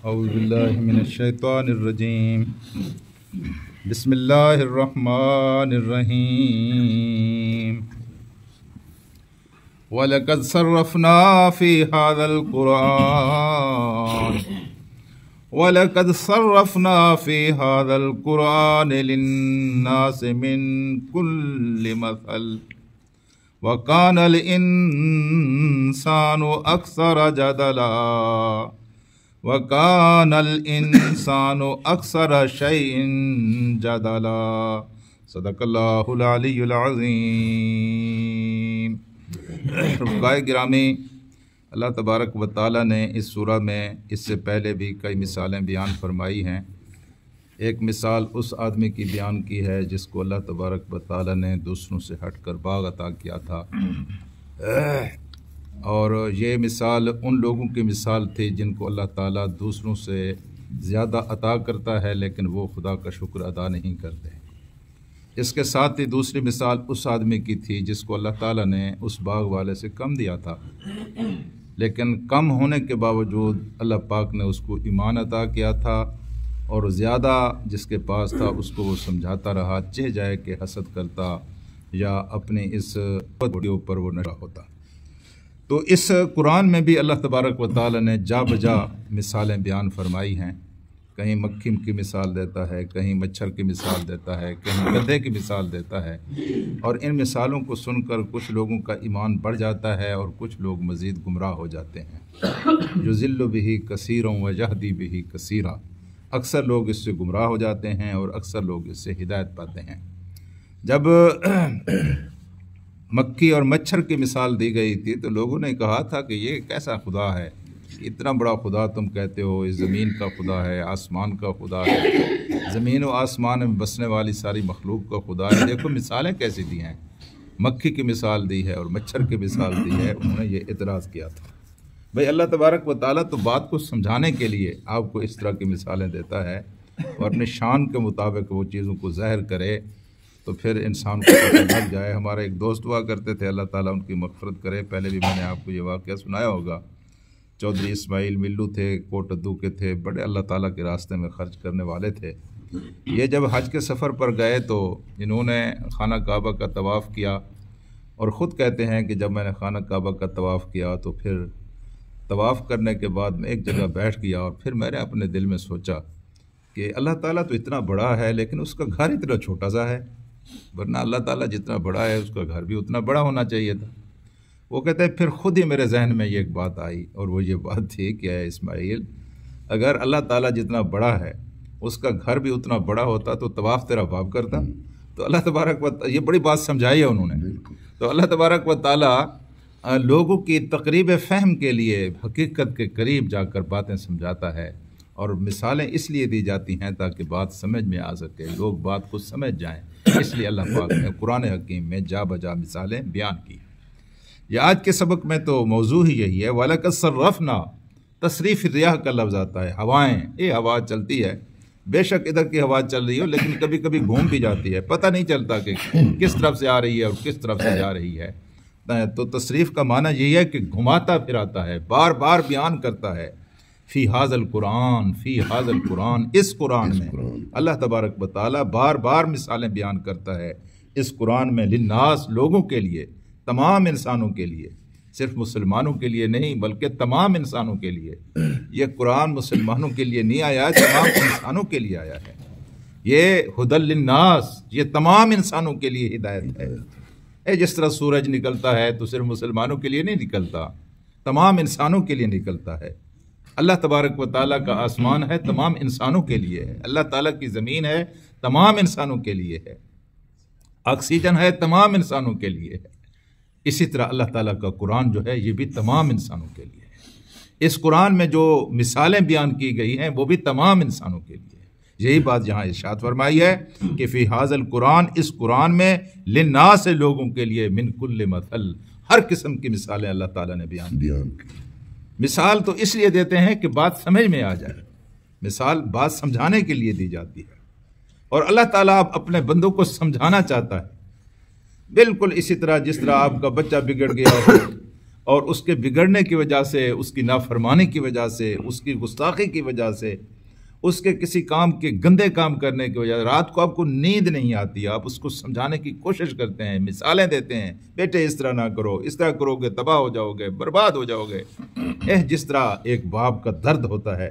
اعوذ باللہ من الشیطان الرجیم بسم اللہ الرحمن الرحیم وَلَقَدْ صَرَّفْنَا فِي هَذَا الْقُرْآنِ لِلنَّاسِ مِنْ كُلِّ مَثَلٍ وَكَانَ الْإِنسَانُ أَكْثَرَ شَيْءٍ جَدَلًا صدق اللہ العلی العظیم۔ رفقائے گرامی، اللہ تبارک و تعالیٰ نے اس سورہ میں اس سے پہلے بھی کئی مثالیں بیان فرمائی ہیں۔ ایک مثال اس آدمی کی بیان کی ہے جس کو اللہ تبارک و تعالیٰ نے دوسروں سے ہٹ کر باغ عطا کیا تھا، اور یہ مثال ان لوگوں کی مثال تھی جن کو اللہ تعالیٰ دوسروں سے زیادہ عطا کرتا ہے لیکن وہ خدا کا شکر ادا نہیں کرتے۔ اس کے ساتھ ہی دوسری مثال اس آدمی کی تھی جس کو اللہ تعالیٰ نے اس باغ والے سے کم دیا تھا، لیکن کم ہونے کے باوجود اللہ پاک نے اس کو ایمان عطا کیا تھا، اور زیادہ جس کے پاس تھا اس کو وہ سمجھاتا رہا، چہ جائے کہ حسد کرتا یا اپنی اس ویڈیو پر وہ نشہ ہوتا۔ تو اس قرآن میں بھی اللہ تبارک و تعالیٰ نے جا بجا مثالیں بیان فرمائی ہیں۔ کہیں مکھی کی مثال دیتا ہے، کہیں مچھر کی مثال دیتا ہے، کہیں گدھے کی مثال دیتا ہے، اور ان مثالوں کو سن کر کچھ لوگوں کا ایمان بڑھ جاتا ہے اور کچھ لوگ مزید گمراہ ہو جاتے ہیں۔ یضل بہ کثیرا ویہدی بہ کثیرا، اکثر لوگ اس سے گمراہ ہو جاتے ہیں اور اکثر لوگ اس سے ہدایت پاتے ہیں۔ جب مکھی اور مچھر کی مثال دی گئی تھی تو لوگوں نے کہا تھا کہ یہ کیسا خدا ہے، اتنا بڑا خدا تم کہتے ہو، اس زمین کا خدا ہے، آسمان کا خدا ہے، زمین و آسمان میں بسنے والی ساری مخلوق کا خدا ہے، دیکھو مثالیں کیسی دی ہیں، مکھی کی مثال دی ہے اور مچھر کی مثال دی ہے۔ انہوں نے یہ اعتراض کیا تھا۔ بھئی اللہ تبارک و تعالیٰ تو بات کو سمجھانے کے لیے آپ کو اس طرح کی مثالیں دیتا ہے، اور اپنے شان کے مطابق وہ چیزوں کو ظاہر کرے تو پھر انسان کو پتہ لگ جائے۔ ہمارے ایک دوست ہوا کرتے تھے، اللہ تعالیٰ ان کی مغفرت کرے، پہلے بھی میں نے آپ کو یہ واقعہ سنایا ہوگا۔ چودھری اسماعیل ملو تھے، کوٹ ادو کے تھے، بڑے اللہ تعالیٰ کے راستے میں خرچ کرنے والے تھے۔ یہ جب حج کے سفر پر گئے تو انہوں نے خانہ کعبہ کا طواف کیا، اور خود کہتے ہیں کہ جب میں نے خانہ کعبہ کا طواف کیا تو پھر طواف کرنے کے بعد میں ایک جگہ بیٹھ گیا، اور پھر میں نے اپنے دل میں سوچا کہ اللہ تعالیٰ تو اتنا بڑا ہے لیکن اس کا گھر اتنا چھوٹا سا ہے، ورنہ اللہ تعالیٰ جتنا بڑا ہے اس کا گھر بھی اتنا بڑا ہونا چاہیے تھا۔ وہ کہتے ہیں پھر خود ہی میرے ذہن میں یہ ایک بات آئی، اور وہ یہ بات تھی کہ اے اسماعیل، اگر اللہ تعالیٰ جتنا بڑا ہے اس کا گھر بھی اتنا بڑا ہوتا تو طواف تیرا باپ کرتا۔ تو اللہ تبارک و تعالیٰ، یہ بڑی بات سمجھائی ہے انہوں نے۔ تو اللہ تبارک و تعالیٰ لوگوں کی تقریب فہم کے لیے حقیقت کے قریب جا کر باتیں سمجھاتا ہے، اور مثالیں اس لیے دی جاتی ہیں تاکہ بات سمجھ میں آ سکے، لوگ بات کو سمجھ جائیں، اس لیے اللہ پاک نے قرآن حکیم میں جا بجا مثالیں بیان کی۔ یہ آج کے سبق میں تو موضوع ہی یہی ہے۔ وَلَقَدْ صَرَّفْنَا، تصریف ریاح کا لفظ آتا ہے، ہوائیں، یہ ہوا چلتی ہے، بے شک ادھر کی ہوا چل رہی ہو لیکن کبھی کبھی گھوم بھی جاتی ہے، پتہ نہیں چلتا کہ کس طرف سے آ رہی ہے اور کس طرف سے جا رہی ہے۔ تو تصریف کا معنی یہی ہے کہ گھماتا پھراتا ہے، بار بار بیان کرتا ہے۔ فی ھذا القرآن، فی ھذا القرآن، اس قرآن میں اللہ تبارک و تعالیٰ بار بار مثالیں بیان کرتا ہے اس قرآن میں، للناس، لوگوں کے لیے، تمام انسانوں کے لیے، صرف مسلمانوں کے لیے نہیں بلکہ تمام انسانوں کے لیے۔ یہ قرآن مسلمانوں کے لیے نہیں آیا، تمام انسانوں کے لیے آیا ہے۔ یہ ھدی للناس، یہ تمام انسانوں کے لیے ہدایت ہے۔ جس طرح سورج نکلتا ہے تو صرف مسلمانوں کے لیے نہیں نکلتا، تمام انسانوں کے لیے نکلتا ہے۔ اللہ تبارک و تعالیٰ کا آسمان ہے، تمام انسانوں کے لیے ہے۔ اللہ تعالیٰ کی زمین ہے، تمام انسانوں کے لیے ہے۔ آکسیجن ہے، تمام انسانوں کے لیے ہے۔ اسی طرح اللہ تعالیٰ کا قرآن جو ہے یہ بھی تمام انسانوں کے لیے ہے۔ اس قرآن میں جو مثالیں بیان کی گئی ہیں وہ بھی تمام انسانوں کے لیے ہے۔ یہی بات یہاں ارشاد فرمائی ہے کہ فی ھذا القرآن، اس قرآن میں، للناس، لوگوں کے لیے، من کل مثل، ہر قسم کی مثالیں اللہ تعالیٰ نے بیان کی۔ مثال تو اس لیے دیتے ہیں کہ بات سمجھ میں آ جائے، مثال بات سمجھانے کے لیے دی جاتی ہے، اور اللہ تعالیٰ اپنے بندوں کو سمجھانا چاہتا ہے۔ بالکل اسی طرح جس طرح آپ کا بچہ بگڑ گیا ہو، اور اس کے بگڑنے کی وجہ سے، اس کی نافرمانی کی وجہ سے، اس کی گستاخی کی وجہ سے، اس کے کسی کام کے گندے کام کرنے کی وجہ سے رات کو آپ کو نیند نہیں آتی، آپ اس کو سمجھانے کی کوشش کرتے ہیں، مثالیں دیتے ہیں، بیٹے اس طرح نہ کرو، اس طرح کرو گے تباہ ہو جاؤ گے، برباد ہو جاؤ گے۔ جس طرح ایک باپ کا درد ہوتا ہے،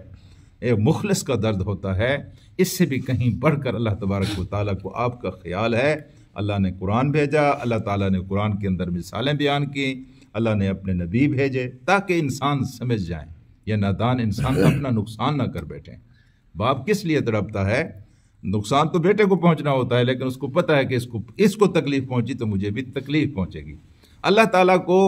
ایک مخلص کا درد ہوتا ہے، اس سے بھی کہیں بڑھ کر اللہ تبارک و تعالیٰ کو آپ کا خیال ہے۔ اللہ نے قرآن بھیجا، اللہ تعالیٰ نے قرآن کے اندر مثالیں بیان کی، اللہ نے اپنے نبی بھیجے تاکہ انسان سمجھ جائیں، یہ نادان انسان اپنا نقصان نہ کر بیٹھیں۔ باپ کس لیے تڑپتا ہے؟ نقصان تو بیٹے کو پہنچنا ہوتا ہے، لیکن اس کو پتہ ہے کہ اس کو تکلیف پہنچی تو مجھے بھی تکلیف پہنچے گی۔ اللہ تعالیٰ کو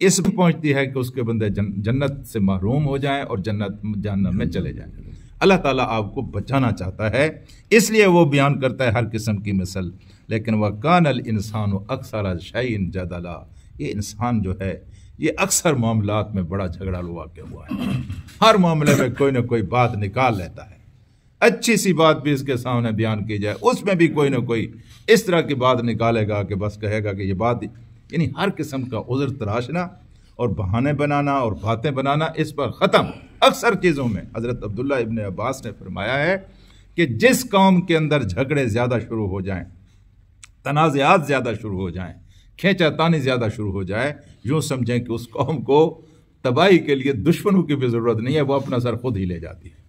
اس بھی پہنچتی ہے کہ اس کے بندے جنت سے محروم ہو جائیں اور جہنم میں چلے جائیں۔ اللہ تعالیٰ آپ کو بچانا چاہتا ہے، اس لیے وہ بیان کرتا ہے ہر قسم کی مثل۔ لیکن وَكَانَ الْإِنسَانُ أَكْثَرَ شَيْءٍ جَدَلًا، یہ انسان جو ہے یہ اکثر معاملات میں بڑا جھگڑالو واقع ہوا ہے، ہر معاملے میں کوئی نہ کوئی بات نکال لیتا ہے۔ اچھی سی بات بھی اس کے سامنے بیان کی جائے، اس میں بھی کوئی نہ کوئی اس طرح کی بات نکالے گا کہ بس کہے گا کہ یہ بات، یعنی ہر قسم کا عذر تراشنا اور بہانے بنانا اور باتیں بنانا اس پر ختم۔ اکثر چیزوں میں حضرت عبداللہ ابن عباس نے فرمایا ہے کہ جس قوم کے اندر جھگڑے زیادہ شروع ہو جائیں، تنازعات زیادہ شروع ہو جائیں، کھینچا تانی زیادہ شروع ہو جائے، یوں سمجھیں کہ اس قوم کو تباہی کے لیے دشمنوں کی بھی ضرورت نہیں ہے، وہ اپنا سر خود ہی لے جاتی ہے۔